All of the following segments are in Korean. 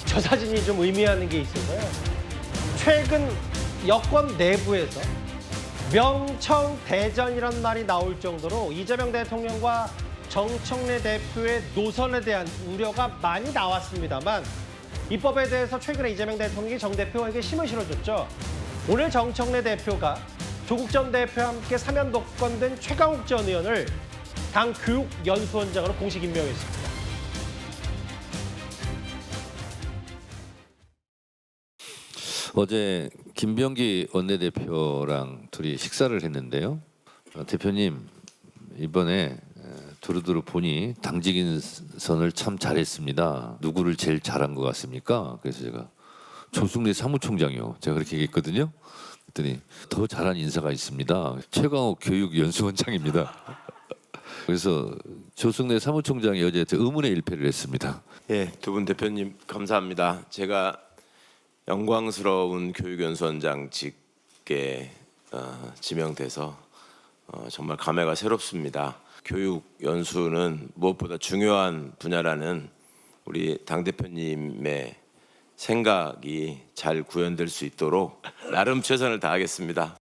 저 사진이 좀 의미하는 게 있어서요. 최근 여권 내부에서 명청대전이란 말이 나올 정도로 이재명 대통령과 정청래 대표의 노선에 대한 우려가 많이 나왔습니다만 입법에 대해서 최근에 이재명 대통령이 정 대표에게 힘을 실어줬죠. 오늘 정청래 대표가 조국 전 대표와 함께 사면 복권된 최강욱 전 의원을 당 교육연수원장으로 공식 임명했습니다. 어제 김병기 원내대표랑 둘이 식사를 했는데요. 대표님 이번에 두루두루 보니 당직 인선을 참 잘했습니다. 누구를 제일 잘한 것 같습니까? 그래서 제가 조승래 사무총장이요. 제가 그렇게 얘기했거든요. 그랬더니 더 잘한 인사가 있습니다. 최강욱 교육연수원장입니다. 그래서 조승래 사무총장이 어제 의문의 일패를 했습니다. 예, 두 분 대표님 감사합니다. 제가 영광스러운 교육연수원장직에 지명돼서 정말 감회가 새롭습니다. 교육연수는 무엇보다 중요한 분야라는 우리 당대표님의 생각이 잘 구현될 수 있도록 나름 최선을 다하겠습니다.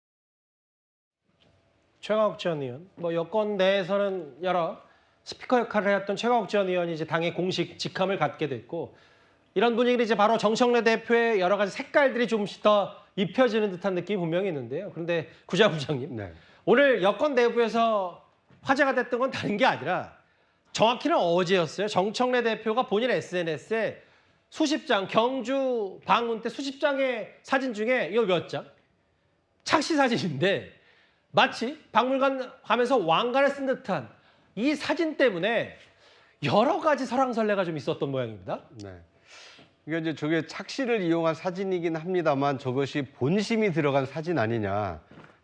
최강욱 전 의원, 여권 내에서는 여러 스피커 역할을 해왔던 최강욱 전 의원이 이제 당의 공식 직함을 갖게 됐고 이런 분위기는 이제 바로 정청래 대표의 여러 가지 색깔들이 조금씩 더 입혀지는 듯한 느낌이 분명히 있는데요. 그런데 구자부장님, 네. 오늘 여권 내부에서 화제가 됐던 건 다른 게 아니라 정확히는 어제였어요. 정청래 대표가 본인 SNS에 수십 장, 경주 방문 때 수십 장의 사진 중에 이거 몇 장? 착시 사진인데 마치 박물관 가면서 왕관을 쓴 듯한 이 사진 때문에 여러 가지 설왕설래가 좀 있었던 모양입니다. 네. 이게 이제 저게 착시를 이용한 사진이긴 합니다만 저것이 본심이 들어간 사진 아니냐.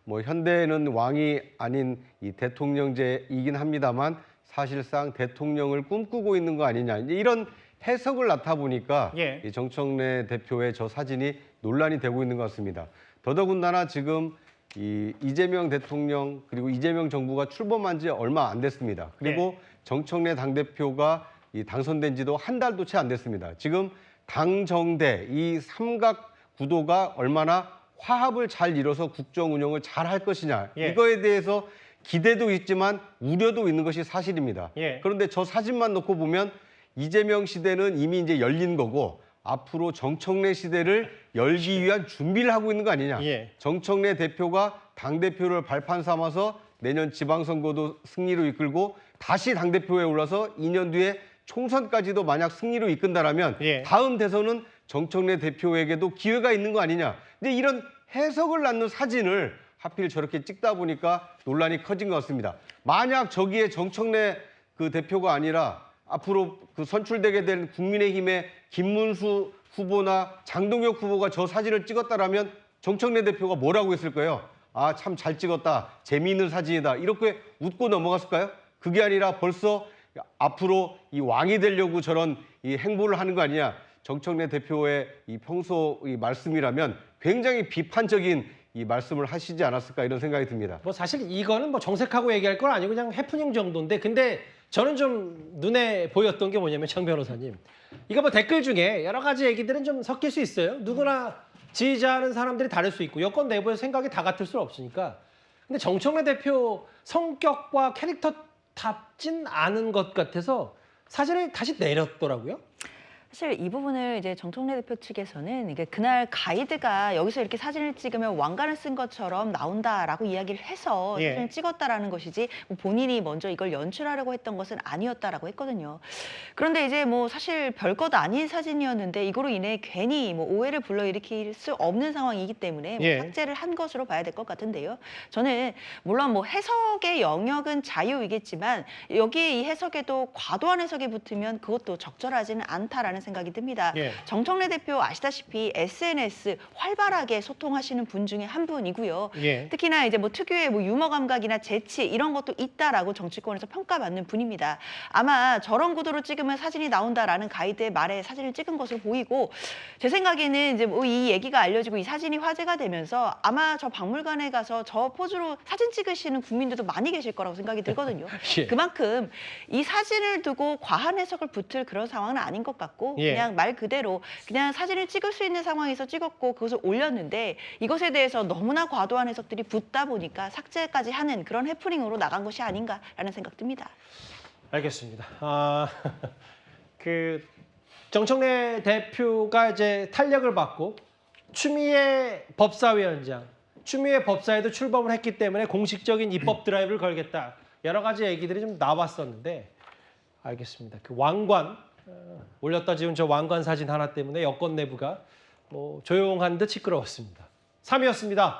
현대에는 왕이 아닌 이 대통령제이긴 합니다만 사실상 대통령을 꿈꾸고 있는 거 아니냐. 이제 이런 해석을 낳다 보니까 예. 이 정청래 대표의 저 사진이 논란이 되고 있는 것 같습니다. 더더군다나 지금 이 이재명 대통령 그리고 이재명 정부가 출범한 지 얼마 안 됐습니다. 그리고 정청래 당대표가 당선된 지도 한 달도 채 안 됐습니다. 지금 당정대 이 삼각 구도가 얼마나 화합을 잘 이뤄서 국정 운영을 잘 할 것이냐. 이거에 대해서 기대도 있지만 우려도 있는 것이 사실입니다. 그런데 저 사진만 놓고 보면 이재명 시대는 이미 이제 열린 거고 앞으로 정청래 시대를 열기 위한 준비를 하고 있는 거 아니냐. 정청래 대표가 당대표를 발판 삼아서 내년 지방선거도 승리로 이끌고 다시 당대표에 올라서 2년 뒤에 총선까지도 만약 승리로 이끈다라면 다음 대선은 정청래 대표에게도 기회가 있는 거 아니냐. 근데 이런 해석을 낳는 사진을 하필 저렇게 찍다 보니까 논란이 커진 것 같습니다. 만약 저기에 정청래 그 대표가 아니라 앞으로 그 선출되게 될 국민의힘의 김문수 후보나 장동혁 후보가 저 사진을 찍었다라면 정청래 대표가 뭐라고 했을까요? 아, 참 잘 찍었다. 재미있는 사진이다. 이렇게 웃고 넘어갔을까요? 그게 아니라 벌써 앞으로 이 왕이 되려고 저런 이 행보를 하는 거 아니냐. 정청래 대표의 이 평소 이 말씀이라면 굉장히 비판적인 이 말씀을 하시지 않았을까 이런 생각이 듭니다. 사실 이거는 정색하고 얘기할 건 아니고 그냥 해프닝 정도인데 근데 저는 좀 눈에 보였던 게 뭐냐면 장 변호사님 이거 댓글 중에 여러 가지 얘기들은 좀 섞일 수 있어요. 누구나 지지하는 사람들이 다를 수 있고 여권 내부에서 생각이 다 같을 수는 없으니까. 근데 정청래 대표 성격과 캐릭터답진 않은 것 같아서 사진을 다시 내렸더라고요. 사실 이 부분을 이제 정청래 대표 측에서는 이게 그날 가이드가 여기서 이렇게 사진을 찍으면 왕관을 쓴 것처럼 나온다라고 이야기를 해서 사진을 찍었다라는 것이지 본인이 먼저 이걸 연출하려고 했던 것은 아니었다라고 했거든요. 그런데 이제 사실 별것 아닌 사진이었는데 이거로 인해 괜히 오해를 불러일으킬 수 없는 상황이기 때문에 삭제를 한 것으로 봐야 될 것 같은데요. 저는 물론 해석의 영역은 자유이겠지만 여기에 이 해석에도 과도한 해석이 붙으면 그것도 적절하지는 않다라는 생각이 듭니다. 예. 정청래 대표 아시다시피 SNS 활발하게 소통하시는 분 중에 한 분이고요. 예. 특히나 이제 뭐 특유의 뭐 유머 감각이나 재치 이런 것도 있다라고 정치권에서 평가받는 분입니다. 아마 저런 구도로 찍으면 사진이 나온다라는 가이드의 말에 사진을 찍은 것으로 보이고 제 생각에는 이제 뭐 이 얘기가 알려지고 이 사진이 화제가 되면서 아마 저 박물관에 가서 저 포즈로 사진 찍으시는 국민들도 많이 계실 거라고 생각이 들거든요. 예. 그만큼 이 사진을 두고 과한 해석을 붙을 그런 상황은 아닌 것 같고 예. 그냥 말 그대로 그냥 사진을 찍을 수 있는 상황에서 찍었고 그것을 올렸는데 이것에 대해서 너무나 과도한 해석들이 붙다 보니까 삭제까지 하는 그런 해프닝으로 나간 것이 아닌가라는 생각 듭니다. 알겠습니다. 그 정청래 대표가 이제 탄력을 받고 추미애 법사위원장, 추미애 법사에도 출범을 했기 때문에 공식적인 입법 드라이브를 걸겠다. 여러 가지 얘기들이 좀 나왔었는데 알겠습니다. 그 왕관 올렸다 지운 저 왕관 사진 하나 때문에 여권 내부가 뭐 조용한 듯 시끄러웠습니다. 3위였습니다.